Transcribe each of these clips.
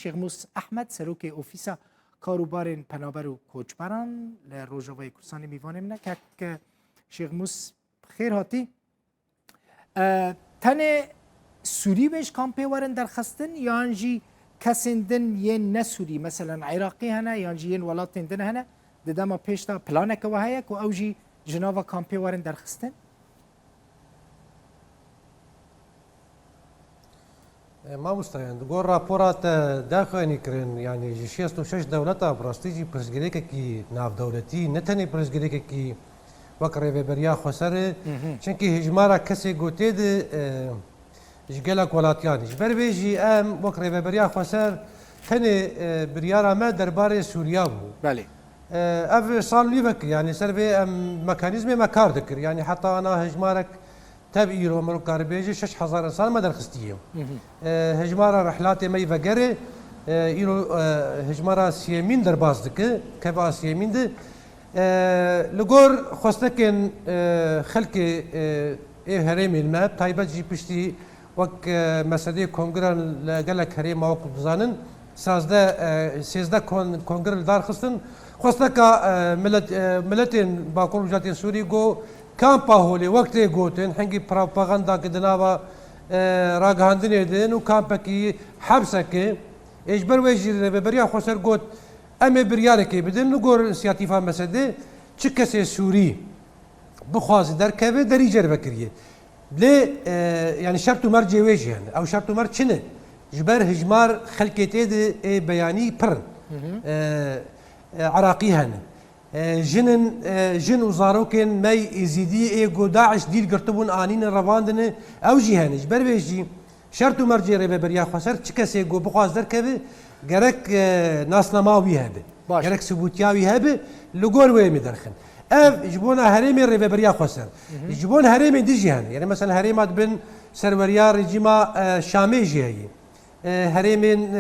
شیخ موس احمد سروک اوفیسا کاروبارین پنابر و کوچبران لروجاوای کورسانی میوانه منه که شیخ موس خیر هاتی تنه سوری بهش کامپی ورن درخستن یانجی کسندن یه نسوری مثلا عراقی هنه یانجی یه ولاتین دن هنه دما پیشتا پلانه که وهایه که اوجی جناوا کامپی ورن درخستن ما مستعد گور راپورات داخلی کرن یعنی 66 دولتا براستیجی پرسگریک کی ناف دولتی نتنی پرسگریک کی وکر بریا خسر چونکی هجمارا کسی گوته ده جگلا کولاتیانی جبر بیجی ام وکر بریا خسر تنی بریارا ما درباره سوریا بو بله اف صار ليفك يعني سربي ميكانيزم ما كار ذكر يعني حتى انا هجمارك تبعي رومرو كاربيجي 6000 انسان ما درخستيهم هجمارة رحلاتي مي فقري يرو هجمارة سيمين درباز دك كيف سيمين ده لغور خصنكن خلقي ايه هرمي الماب تايبه جي بشتي وك مسدي كونغران قالك هريم موقف بزانن سازده كونغر دار خستن خصنكا ملتين باكور جاتين سوري جو كامبا هولي وقت جوتن حنجي بروباغندا كدنابا راغاندني دين وكامبا كي حبسك اجبر ويجي بريا خسر جوت امي بريارك بدن نقول سياتيفا مسدي تشكسي سوري بخواز در كيف دريجر بكريه ليه يعني شرط مرجي ويجي يعني او شرط مرج شنو جبر هجمار خلكيتي دي بياني بر عراقي هن جن وزاروكن ماي ازيدي ايغو داعش ديل قرطبون انين رواندن او جهان جبر بيجي شرط مرجي ربا بريا خسر تشكسي جو بخواز در كيف جرك ناسنماوي هبه جرك سبوتياوي هبه لغور وي مدرخن اف يجبونا هريمي ربا بريا خسر يجبون هريمي دي جهان يعني مثلا هريمات بن سروريا رجيما شامي جهي هريمين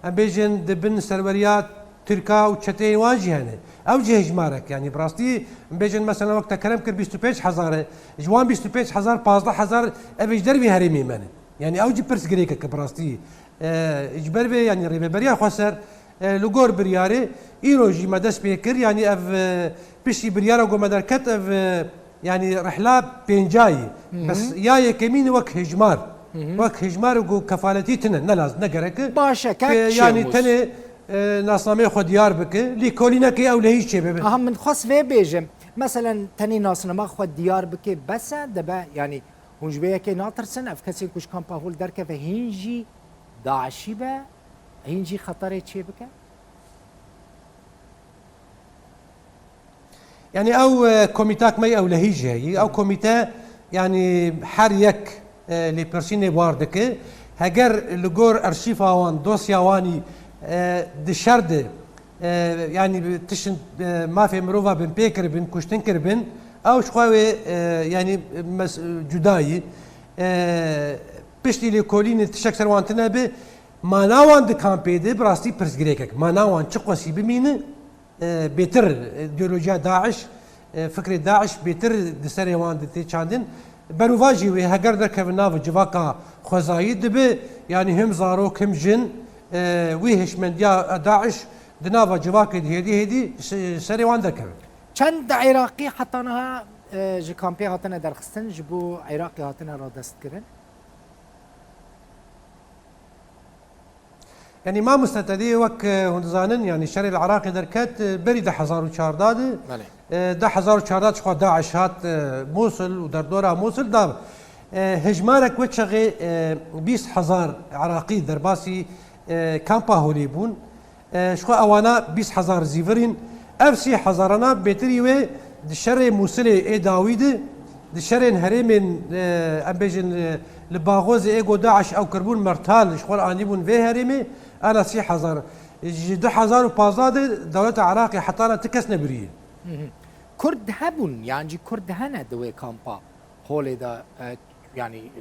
امبيجن دبن سروريات تركا وتشتي واجهنه او جه جمارك يعني براستي امبيجن مثلا وقت كلام كر 25000 جوان 25000 15000 ابيج دربي هريمي من يعني او جي برس غريكا كبراستي اجبر بي يعني ريبه بريا خسر لغور برياري ايروجي مدس بيكر يعني اف بشي بريارا جو مدار كتف يعني رحله بينجاي بس يا كمين وك هجمار وك هجمار وكو كفالتي تن نلاز نقرك باشا يعني تني ناسنامه خود ديار بك لي كولينك او لهيش شي ببن اهم من خاص في بيجم مثلا تاني ناسنامه خود ديار بك بس دبا يعني هونجبيه كي ناطرسن اف كسي كوش كامبا هول دركه فهينجي داعشي با هينجي خطر تشي بك يعني او كوميتاك مي او لهيج هي او كوميتا يعني حريك لي بيرسوني واردك هاجر لغور ارشيفا وان دوسيا واني دشرد يعني تشن ما في مروفا بن بيكر بن كشتنكر بن او شخوي يعني جداي بشتي لي كولين تشكسر وانتنا به ما ناوان د كامبيد براستي برسغريكك ما ناوان تشقسي بمين بيتر ايديولوجيا داعش فكره داعش بيتر دسري وان دتي چاندن بروفاجي وي هاجر در كفناف جواكا خوزايد به يعني هم زاروك هم جن ويهش من داعش دنافا جواك هدي سري وان در كفن چند عراقي حطناها جي كامبي هاتنا درخستن جبو عراقي هاتنا را دست كرن يعني ما مستتدي وك هندزانن يعني الشرع العراقي دركت بري 1014 1014 شخو داعش هات موصل ودردورا موصل دا هجمارك وتشغي 20000 عراقي درباسي كامبا هوليبون شخو اوانا 20000 زيفرين افسي حزارنا بيتري و الشرع موصل اي داويد الشرع هرمين امبيجن لباغوز ايغو داعش او كربون مرتال شخو انيبون في هرمي انا 3000 2015 دولة عراقي حتى انا تكس نبريه كرد هبون يعني كرد هنا دوي كامبا هولي دا يعني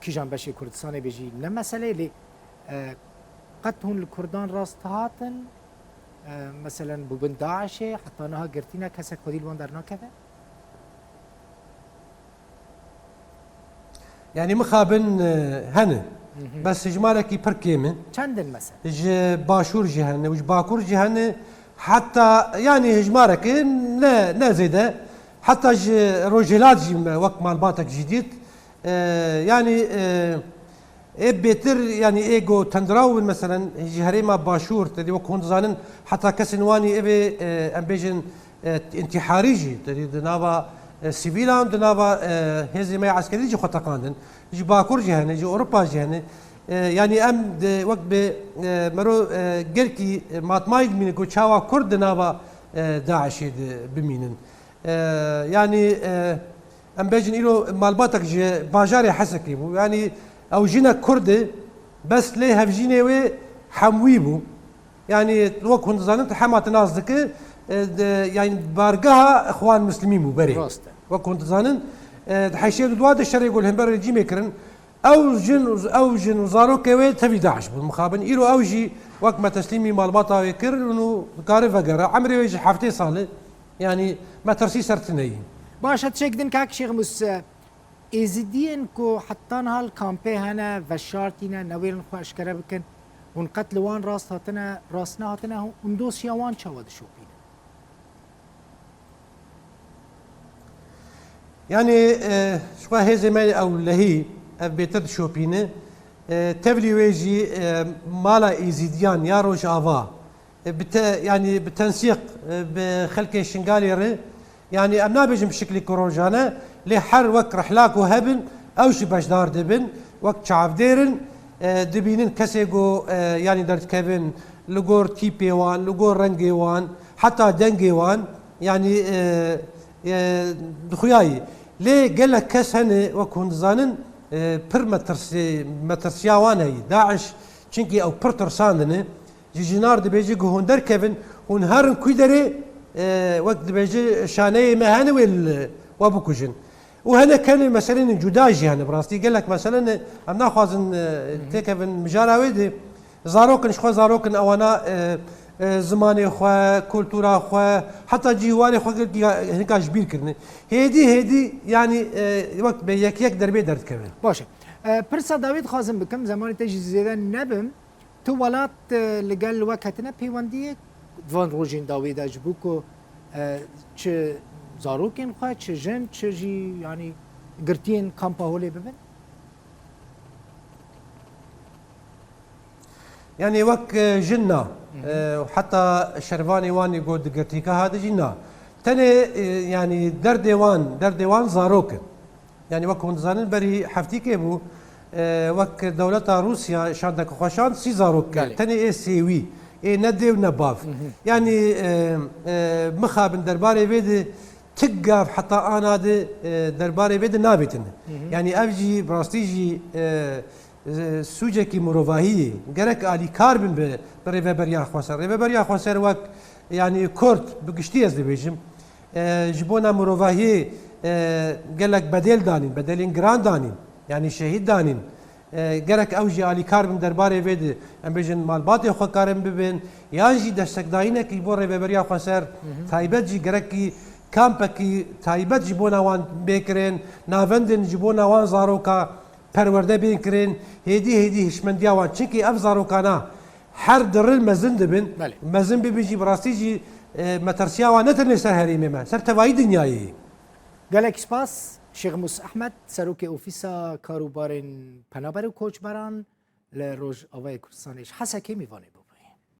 كي جان بشي كردستان بيجي لمسألة لي قد هون الكردان راستهاتن مثلا بوبن داعش حتى انها قرتينا كسا كوديل واندرنا كذا يعني مخابن هنا بس هجماركي پر كيمن چندن مثلا ج باشور جهنه وج باكور جهنه حتى يعني هجمارك لا زيده حتى ج روجيلات جي وقت مالباتك جديد يعني بيتر يعني ايجو تندراون مثلا جهريما باشور تدي وك هون زانن حتى كسنواني ابي امبيجن انتحاري تدي دنابا سيفيلام دنابا هزي ما عسكري جي خطقاندن جي باكور جهنه جي اوروبا جهنه يعني ام وقت مرو جركي ماتمايد من كو تشاوا كرد نابا داعش بمينن يعني ام بيجن إلو مالباتك جي باجاري حسكي بو يعني او جينا كرد بس ليه هفجيني وي حمويبو يعني وقت هون زانت حمات ناس ذك يعني بارقها اخوان مسلمين بو بري وقت هون زانن حيشيدو دواد الشر يقول هم بري جي ميكرن او جن وزارو كوي تبي داعش بالمخابن إلو او جي وقت ما تسليمي مالباطا يكر انه كاري فقرا عمري ويجي حفتي صالح يعني ما ترسي سرتني باش هتشكدن كاك شيخ مس ازدين كو حطان هالكامبي هنا وشارتينا نويل خو اشكره بكن ونقتل وان راس هاتنا راسنا هاتنا وندوس يوان شواد شوبين يعني شو هذي ما او لهي بيتر شوبينه تبلي ويجي مالا ازيديان يا روج افا يعني بالتنسيق بخلق الشنغالي يعني امنا بيجي بشكل كوروجانا لحر وك رحلاك وهبن او شي باش دار دبن وك شعب ديرن دبينن كسيغو يعني درت كيفن لغور تي بي وان لغور رنجي وان حتى دنجي وان يعني دخياي ليه قال لك كاس هنا وكون زانن بر مترسياوان هي داعش چنكي او بر ترساندنه جيجنار دبيجي هون در كيفن هون هارن كويدري وقت دبيجي شاني مهانه وابوكوجن وهنا كان مثلا جداجي هنا براستي قال لك مثلا انا خوازن تكفن مجاراوي زاروكن شخو زاروكن اوانا زماني خو كولتورا خو حتى جيواني خو هناك جبير كرني هدي يعني وقت بيك دربي درت كمان باشه پرسا داوید خازم بكم زمانی تجي زيادة نبم تو ولات لقال وقتنا بيواندية فان روجين داوید اجبوكو چه زاروكين خو چه جن چه جي يعني قرتين كامبا هولي ببن يعني وك جنة وحتى شرفاني وان يقول قرتيكا هذا جنة تاني يعني دردوان زاروكن يعني وك هون زانن بري حفتيك ابو وك دولة روسيا شاندك خوشان سي زاروك تاني اي سي وي اي ندي ونباف يعني مخابن درباري بيد تقف حتى انا درباري بيد نابتن يعني افجي براستيجي سوجكي مروفاهي جرك علي كاربن بريفبريا خوسر ريفبريا خوسر وك يعني كورت بقشتي از بيجم جبونا مروفاهي قال لك بدلين جراند دانين يعني شهيد دانين جرك اوجي علي كاربن درباري فيد ام بيجن مال باطي خو كارم ببن يانجي دشك داينه كي بور ريفبريا خوسر تايبت جي جركي كامبكي تايبت جبونا وان بيكرين نافندن جبونا وان زاروكا پرورده بین کرین هدی هشمندیا وان چنکی افزارو کانا هر درل مزن دبن مزن ببیجی براستی جی مترسیا وان نترنی سر هریمه ما سر توایی دنیایی گلک سپاس شیخ موس احمد سروک اوفیسا کاروبارن پنابر و کوچبران لروج آوای کردستانش حسکی میوانه بود